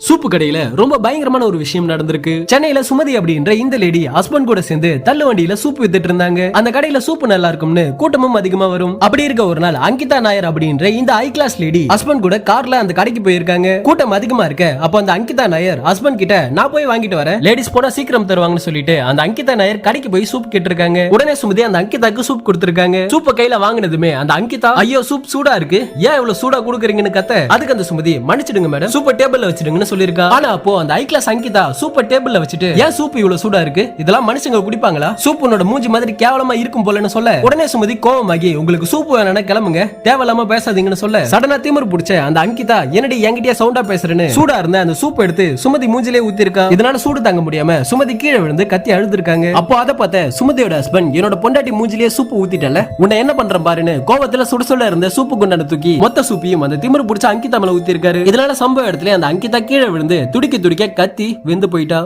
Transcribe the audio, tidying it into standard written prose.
Soup கடையில ரொம்ப பயங்கரமான ஒரு விஷயம் நடந்திருக்கு. சென்னையில சுமதி அப்படின்ற இந்த லேடி ஹஸ்பண்ட் கூட சேர்ந்து தள்ளு வண்டியில சூப்பு வித்துட்டு இருந்தாங்க. அந்த கடையில சூப்பு நல்லா இருக்கும்னு கூட்டமும் அதிகமா வரும். அப்படி இருக்க ஒரு நாள் அங்கிதா நாயர் அப்படின்ற இந்த ஹை கிளாஸ் லேடி ஹஸ்பண்ட் கூட கார்ல அந்த கடைக்கு போயிருக்காங்க. கூட்டம் அதிகமா இருக்க அப்ப அந்த அங்கிதா நாயர் ஹஸ்பண்ட் கிட்ட நான் போய் வாங்கிட்டு வரேன், லேடிஸ் போனா சீக்கிரம் தருவாங்கன்னு சொல்லிட்டு அந்த அங்கிதா நாயர் கடைக்கு போய் சூப் கேட்டிருக்காங்க. உடனே சுமதி அந்த அங்கிதாக்கு சூப் கொடுத்திருக்காங்க. சூப்ப கையில வாங்கினதுமே அந்த அங்கிதா ஐயோ சூப் சூடா இருக்கு, ஏன் இவ்வளவு சூடா குடுக்குறீங்கன்னு கத்த, அதுக்கு அந்த சுமதி மன்னிச்சிடுங்க மேடம், சூப்பர் டேபிள்ல வச்சிடுங்கன்னு சொல்லிருக்கா. ஆனா அப்போ அந்த ஹை கிளாஸ் அங்கிதா சூப்பர் டேபிள்ல வச்சிட்டு ஏன் சூப் இவ்வளவு சூடா இருக்கு, இதெல்லாம் மனுஷங்க குடிப்பாங்களா, சூப் உன்னோட மூஞ்சி மாதிரி கேவலமா இருக்கும் போலன்னு சொல்ல உடனே சுமதி கோவமாகி உங்களுக்கு சூப் வேணா கிளம்புங்க, தேவையில்லாம பேசாதீங்கன்னு சொல்ல சடனா திமிரு பிடிச்ச அந்த அங்கிதா என்னடி என்கிட்டயே சவுண்டா பேசுறேன்னு சூடா இருந்த அந்த சூப் எடுத்து சுமதி மூஞ்சிலே ஊத்தி இருக்கா. இதனால சூடு தாங்க முடியாம சுமதி கீழே விழுந்து கத்தி அழுதுருக்காங்க. அப்போ அதை பார்த்த சுமதியோட ஹஸ்பண்ட் என்னோட பொண்டாட்டி மூஞ்சிலே சூப்பு ஊத்திட்டல, உன்னை என்ன பண்ற பாருன்னு கோவத்துல சுடுசுட இருந்த சூப்பு குண்டான தூக்கி மொத்த சூப்பையும் அந்த திமிரு பிடிச்ச அங்கிதா மேல ஊத்தி இருக்காரு. இதனால சம்பவ இடத்துல அந்த அங்கிதா கீழே விழுந்து துடிக்க துடிக்க கத்தி வெந்து போயிட்டா.